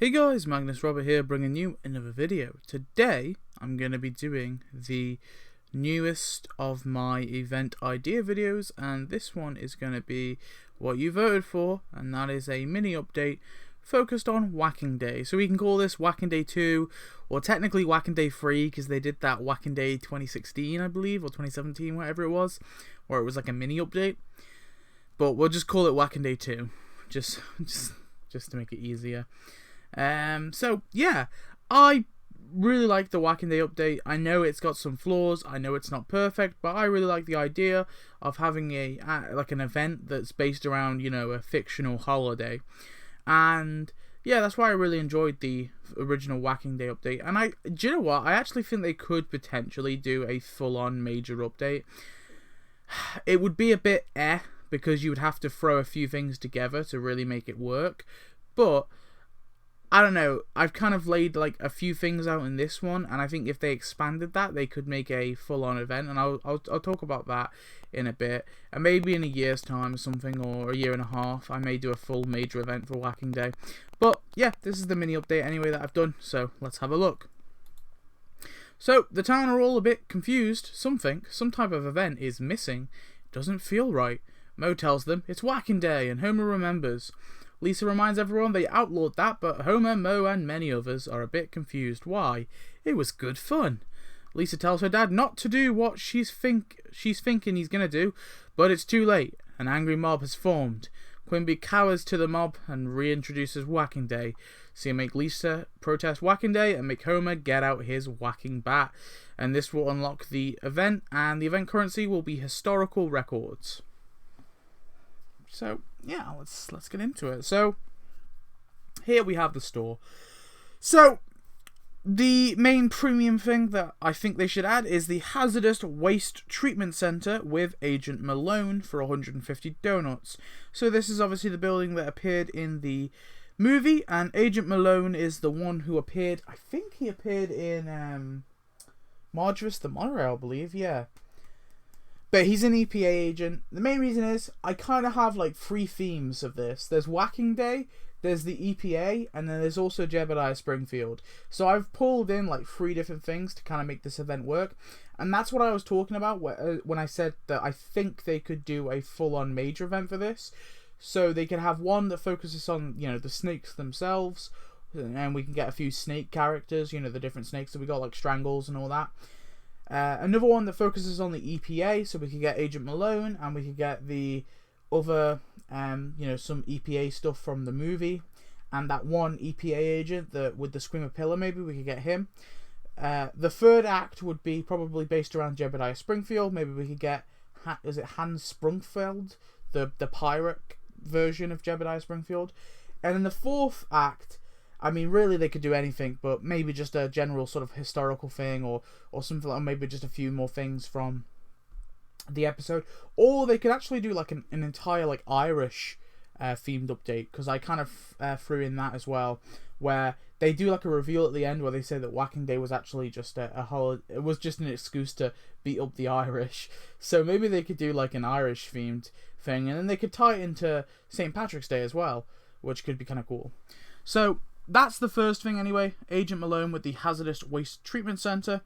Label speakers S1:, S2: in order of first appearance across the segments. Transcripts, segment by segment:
S1: Hey guys, Magnus Robert here, bringing you another video. Today I'm going to be doing the newest of my event idea videos, and this one is going to be what you voted for, and that is a mini update focused on Whacking Day. So we can call this Whacking Day 2, or technically Whacking Day 3, because they did that Whacking Day 2016 I believe, or 2017, whatever it was, where it was like a mini update. But we'll just call it Whacking Day 2, just to make it easier. So yeah, I really like the Whacking Day update. I know it's got some flaws, I know it's not perfect, but I really like the idea of having an event that's based around, you know, a fictional holiday. And yeah, that's why I really enjoyed the original Whacking Day update. And do you know what? I actually think they could potentially do a full-on major update. It would be a bit because you would have to throw a few things together to really make it work. But I don't know, I've kind of laid like a few things out in this one, and I think if they expanded that, they could make a full-on event, and I'll talk about that in a bit. And maybe in a year's time or something, or a year and a half, I may do a full major event for Whacking Day. But yeah, this is the mini update anyway that I've done, so let's have a look. So the town are all a bit confused. Some type of event is missing. It doesn't feel right. Mo tells them it's Whacking Day, and Homer remembers. Lisa reminds everyone they outlawed that, but Homer, Mo, and many others are a bit confused. Why? It was good fun. Lisa tells her dad not to do what she's thinking he's gonna do, but it's too late. An angry mob has formed. Quimby cowers to the mob and reintroduces Whacking Day. So you make Lisa protest Whacking Day and make Homer get out his whacking bat. And this will unlock the event, and the event currency will be historical records. So yeah, let's get into it. So here we have the store. So the main premium thing that I think they should add is the Hazardous Waste Treatment Center with Agent Malone for 150 donuts. So this is obviously the building that appeared in the movie, and Agent Malone is the one who appeared, I think he appeared in Marjorie the Monorail, I believe, yeah. But he's an EPA agent. The main reason is I kind of have like three themes of this. There's Whacking Day, there's the EPA, and then there's also Jeb Springfield. So I've pulled in like three different things to kind of make this event work. And that's what I was talking about when I said that I think they could do a full-on major event for this. So they could have one that focuses on, you know, the snakes themselves. And we can get a few snake characters, you know, the different snakes that we got, like Strangles and all that. Another one that focuses on the EPA, so we could get Agent Malone, and we could get the other, you know, some EPA stuff from the movie, and that one EPA agent that with the Screamer Pillar, maybe we could get him. The third act would be probably based around Jebediah Springfield. Maybe we could get is it Hans Sprungfeld, the pirate version of Jebediah Springfield, and then the fourth act, I mean, really, they could do anything, but maybe just a general sort of historical thing, or something like, maybe just a few more things from the episode, or they could actually do like an entire like Irish themed update, because I kind of threw in that as well, where they do like a reveal at the end where they say that Whacking Day was actually just it was just an excuse to beat up the Irish. So maybe they could do like an Irish themed thing, and then they could tie it into St. Patrick's Day as well, which could be kind of cool. So that's the first thing anyway, Agent Malone with the Hazardous Waste Treatment Center.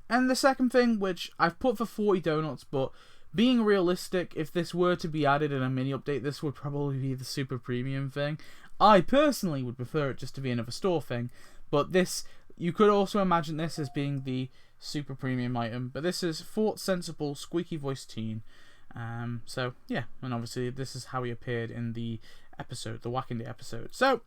S1: And the second thing, which I've put for 40 donuts, but being realistic, if this were to be added in a mini update, this would probably be the super premium thing. I personally would prefer it just to be another store thing, but this, you could also imagine this as being the super premium item, but this is Fort Sensible Squeaky Voice Teen. So yeah, and obviously this is how he appeared in the episode, the Whacking Day episode. So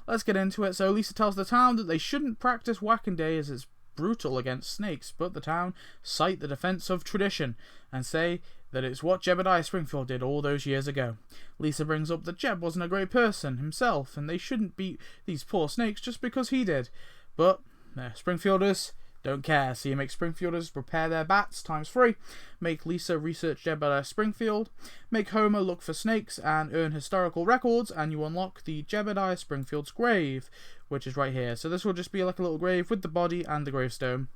S1: let's get into it. So Lisa tells the town that they shouldn't practice Whacking Day as it's brutal against snakes, but the town cite the defense of tradition and say that it's what Jebediah Springfield did all those years ago. Lisa brings up that Jeb wasn't a great person himself, and they shouldn't beat these poor snakes just because he did. But Springfielders don't care, so you make Springfielders prepare their bats ×3, make Lisa research Jebediah Springfield, make Homer look for snakes and earn historical records, and you unlock the Jebediah Springfield's grave, which is right here. So this will just be like a little grave with the body and the gravestone.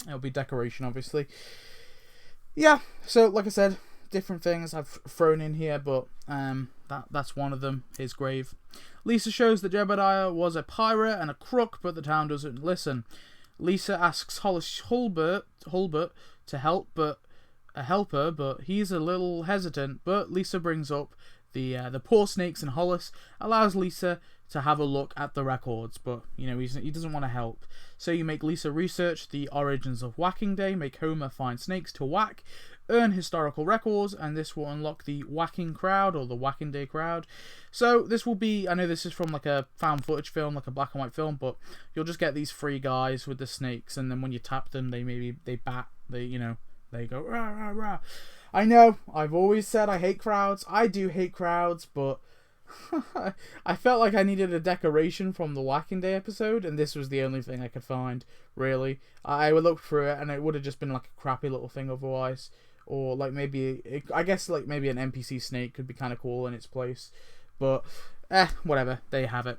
S1: It'll be decoration, obviously. Yeah, so like I said, different things I've thrown in here, but that's one of them, his grave. Lisa shows that Jebediah was a pirate and a crook, but the town doesn't listen. Lisa asks Hollis Hulbert to help her, but he's a little hesitant. But Lisa brings up the poor snakes, and Hollis allows Lisa to have a look at the records, but he doesn't want to help. So you make Lisa research the origins of Whacking Day, make Homer find snakes to whack, earn historical records, and this will unlock the whacking crowd, or the Whacking Day crowd. So this will be, I know this is from like a found footage film, like a black and white film, but you'll just get these 3 guys with the snakes, and then when you tap them, they go rah rah rah. I know, I've always said I hate crowds. I do hate crowds, but I felt like I needed a decoration from the Whacking Day episode, and this was the only thing I could find, really. I would look through it, and it would have just been like a crappy little thing otherwise. Or like maybe an NPC snake could be kind of cool in its place. But, whatever, there you have it.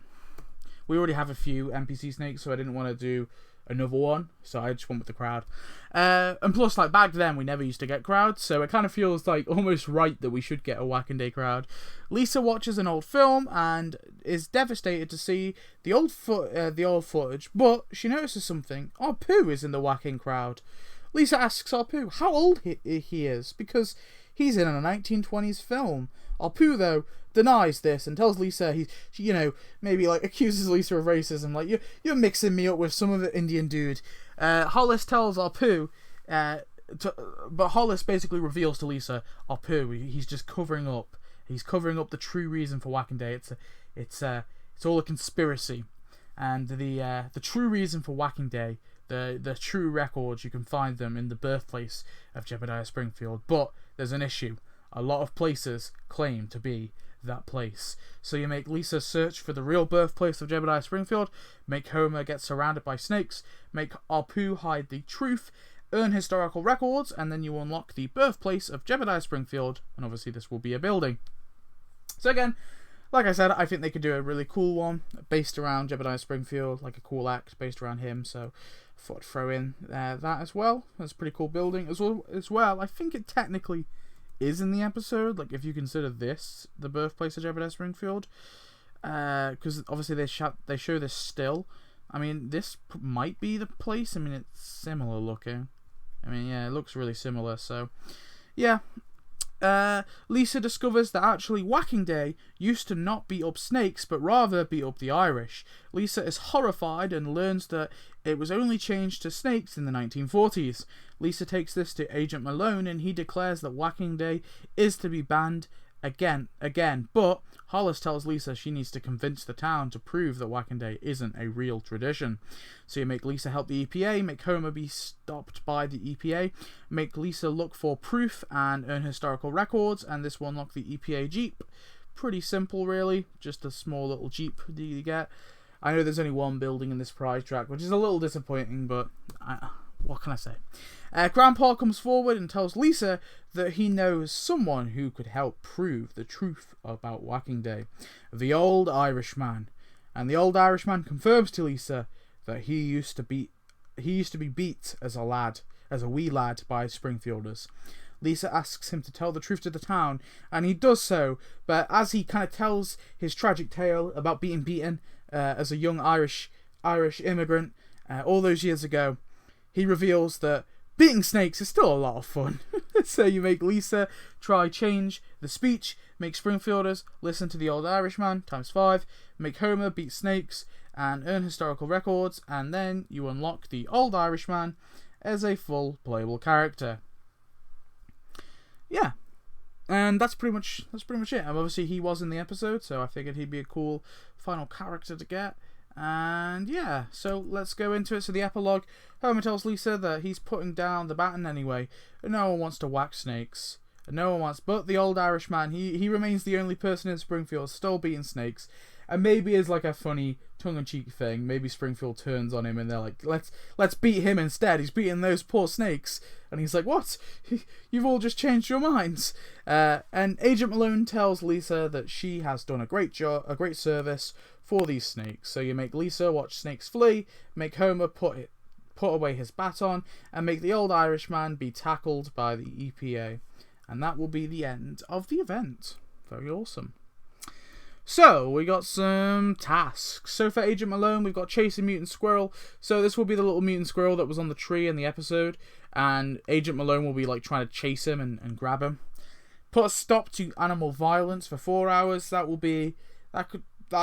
S1: We already have a few NPC snakes, so I didn't want to do another one, so I just went with the crowd. And plus, like, back then, we never used to get crowds, so it kind of feels like almost right that we should get a Whacking Day crowd. Lisa watches an old film and is devastated to see the old footage, but she notices something. Apu is in the whacking crowd. Lisa asks Apu how old he is, because he's in a 1920s film. Apu, though, denies this and tells Lisa maybe like accuses Lisa of racism, like you're mixing me up with some other Indian dude. Hollis tells Apu, but Hollis basically reveals to Lisa, Apu, he's just covering up. He's covering up the true reason for Whacking Day. It's all a conspiracy, and the true reason for Whacking Day, the true records, you can find them in the birthplace of Jebediah Springfield. But there's an issue. A lot of places claim to be that place. So you make Lisa search for the real birthplace of Jebediah Springfield, make Homer get surrounded by snakes, make Apu hide the truth, earn historical records, and then you unlock the birthplace of Jebediah Springfield, and obviously this will be a building. So again, like I said, I think they could do a really cool one based around Jebediah Springfield, like a cool act based around him, so I thought I'd throw in that as well. That's a pretty cool building as well. I think it technically is in the episode, like if you consider this the birthplace of Jebediah Springfield, because obviously they show this still. I mean, this might be the place. I mean, it's similar looking. I mean, yeah, it looks really similar. So, yeah. Lisa discovers that actually Whacking Day used to not beat up snakes, but rather beat up the Irish. Lisa is horrified and learns that it was only changed to snakes in the 1940s. Lisa takes this to Agent Malone, and he declares that Whacking Day is to be banned again, but Hollis tells Lisa she needs to convince the town to prove that Whacking Day isn't a real tradition. So you make Lisa help the EPA, make Homer be stopped by the EPA, make Lisa look for proof and earn historical records, and this will unlock the EPA Jeep. Pretty simple, really, just a small little Jeep that you get. I know there's only one building in this prize track, which is a little disappointing, but what can I say? Grandpa comes forward and tells Lisa that he knows someone who could help prove the truth about Whacking Day, the old Irishman. And the old Irishman confirms to Lisa that he used to be beat as a wee lad by Springfielders. Lisa asks him to tell the truth to the town, and he does so, but as he kind of tells his tragic tale about being beaten as a young Irish immigrant all those years ago, he reveals that beating snakes is still a lot of fun. So you make Lisa try change the speech, make Springfielders listen to the old Irishman ×5, make Homer beat snakes and earn historical records, and then you unlock the old Irishman as a full playable character. Yeah, and that's pretty much it. And obviously he was in the episode, so I figured he'd be a cool final character to get. And yeah, so let's go into it. So the epilogue, Homer tells Lisa that he's putting down the baton anyway, and no one wants to whack snakes. No one wants, but the old Irishman, he remains the only person in Springfield still beating snakes. And maybe as like a funny tongue-in-cheek thing, maybe Springfield turns on him and they're like, let's beat him instead. He's beating those poor snakes. And he's like, what? You've all just changed your minds. And Agent Malone tells Lisa that she has done a great service for these snakes. So you make Lisa watch snakes flee, make Homer put away his baton, and make the old Irishman be tackled by the EPA. And that will be the end of the event. Very awesome. So, we got some tasks. So for Agent Malone, we've got Chase a Mutant Squirrel. So this will be the little mutant squirrel that was on the tree in the episode. And Agent Malone will be like trying to chase him and grab him. Put a stop to animal violence for 4 hours. I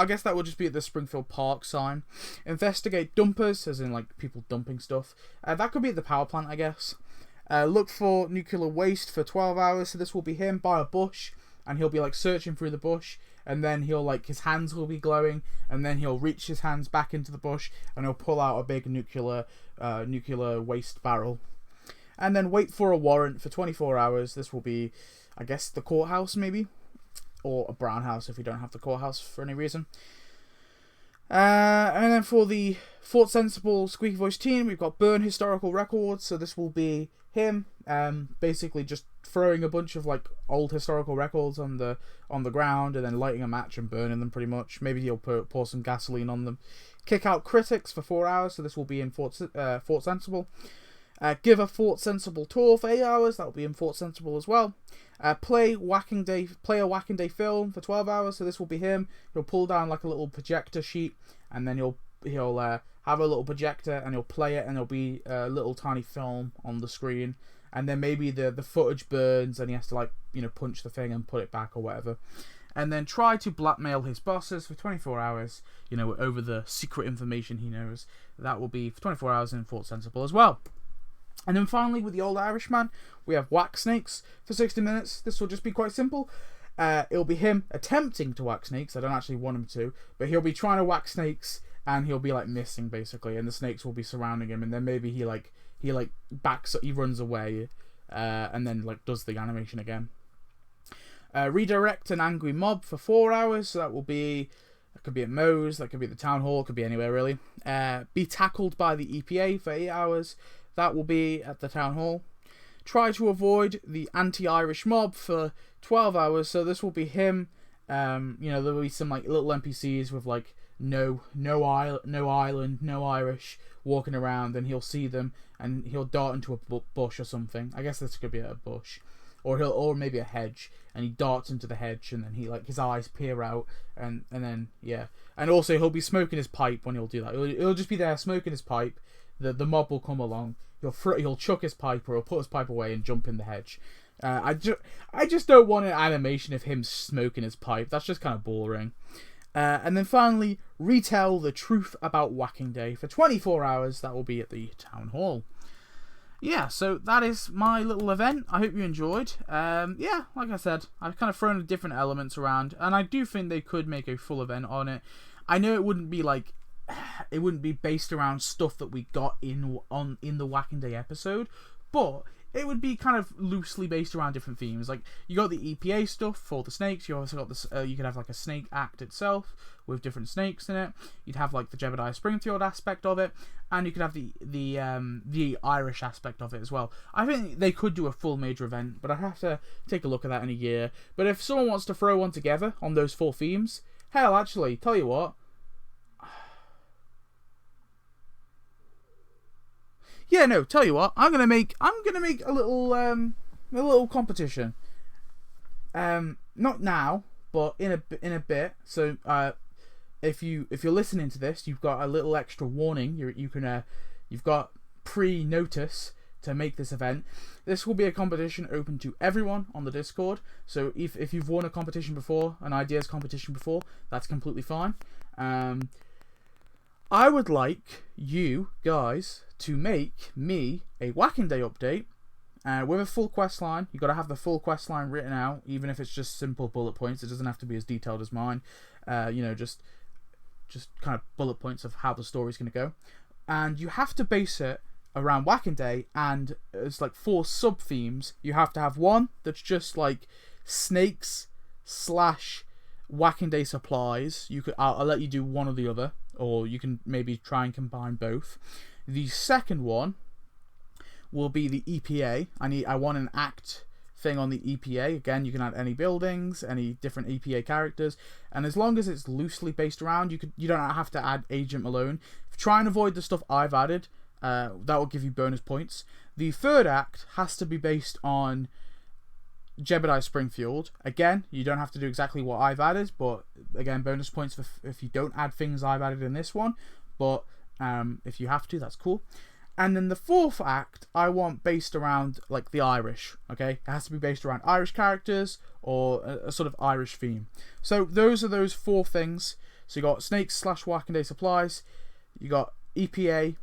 S1: guess that would just be at the Springfield Park sign. Investigate dumpers, as in like people dumping stuff. That could be at the power plant, I guess. Look for nuclear waste for 12 hours. So this will be him by a bush. And he'll be like searching through the bush. And then he'll like, his hands will be glowing. And then he'll reach his hands back into the bush. And he'll pull out a big nuclear waste barrel. And then wait for a warrant for 24 hours. This will be, I guess, the courthouse maybe. Or a brown house if you don't have the courthouse for any reason. And then for the Fort Sensible Squeaky Voice team, we've got burn historical records. So this will be him basically just throwing a bunch of like old historical records on the ground and then lighting a match and burning them pretty much. Maybe he'll pour some gasoline on them. Kick out critics for 4 hours. So this will be in Fort Sensible. Give a Fort Sensible tour for 8 hours. That will be in Fort Sensible as well. Play a Whacking Day film for 12 hours. So this will be him. He'll pull down like a little projector sheet, and then he'll have a little projector and he'll play it, and there'll be a little tiny film on the screen. And then maybe the footage burns, and he has to like punch the thing and put it back or whatever. And then try to blackmail his bosses for 24 hours. Over the secret information he knows. That will be for 24 hours in Fort Sensible as well. And then finally, with the old Irishman, we have whack snakes for 60 minutes. This will just be quite simple. It'll be him attempting to whack snakes. I don't actually want him to, but he'll be trying to whack snakes, and he'll be like missing basically, and the snakes will be surrounding him, and then maybe he runs away, and then like does the animation again. Redirect an angry mob for 4 hours. So that could be at Moe's, that could be at the town hall, it could be anywhere really. Be tackled by the EPA for 8 hours. That will be at the town hall. Try to avoid the anti-Irish mob for 12 hours. So this will be him. There will be some like little NPCs with like no island, no Irish walking around, and he'll see them and he'll dart into a bush or something. I guess this could be a bush, or maybe a hedge, and he darts into the hedge, and then he like his eyes peer out, and then yeah, and also he'll be smoking his pipe when he'll do that. He'll just be there smoking his pipe. The mob will come along. He'll chuck his pipe, or he'll put his pipe away and jump in the hedge. I just don't want an animation of him smoking his pipe. That's just kind of boring. And then finally, retell the truth about Whacking Day for 24 hours. That will be at the town hall. Yeah, so that is my little event. I hope you enjoyed. Yeah, like I said, I've kind of thrown different elements around, and I do think they could make a full event on it. I know it wouldn't be based around stuff that we got in the Whacking Day episode, but it would be kind of loosely based around different themes. Like, you got the EPA stuff for the snakes. You also got this. You could have like a snake act itself with different snakes in it. You'd have like the Jeb Springfield aspect of it, and you could have the Irish aspect of it as well. I think they could do a full major event, but I'd have to take a look at that in a year. But if someone wants to throw one together on those 4 themes, hell, actually, tell you what. Yeah, no, tell you what, I'm gonna make a little competition. Not now, but in a bit. So if you're listening to this, you've got a little extra warning. You've got pre-notice to make this event. This will be a competition open to everyone on the Discord. So if you've won a competition before, an ideas competition before, that's completely fine. I would like you guys to make me a Whacking Day update with a full quest line. You've got to have the full quest line written out, even if it's just simple bullet points. It doesn't have to be as detailed as mine. Just kind of bullet points of how the story's going to go. And you have to base it around Whacking Day, and it's like 4 sub-themes. You have to have one that's just like snakes / Whacking Day supplies. I'll let you do one or the other, or you can maybe try and combine both. The second one will be the EPA. I want an act thing on the EPA. Again, you can add any buildings, any different EPA characters, and as long as it's loosely based around, you don't have to add Agent Malone. Try and avoid the stuff I've added. That will give you bonus points. The third act has to be based on Jeb Springfield. Again, you don't have to do exactly what I've added, but again, bonus points if you don't add things I've added in this one. But if you have to, that's cool. And then the fourth act, I want based around like the Irish. Okay, it has to be based around Irish characters or a sort of Irish theme. So those are those four things. So you got Snakes / Whacking Day Supplies, you got EPA,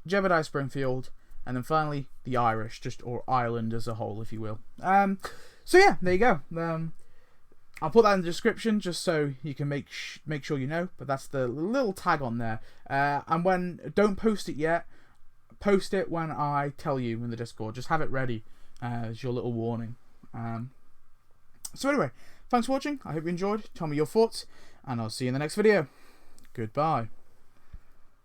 S1: Jebediah Springfield, and then finally the Irish, or Ireland as a whole, if you will. So yeah, there you go. I'll put that in the description just so you can make sure you know. But that's the little tag on there. And don't post it yet. Post it when I tell you in the Discord. Just have it ready as your little warning. So anyway, thanks for watching. I hope you enjoyed. Tell me your thoughts, and I'll see you in the next video. Goodbye.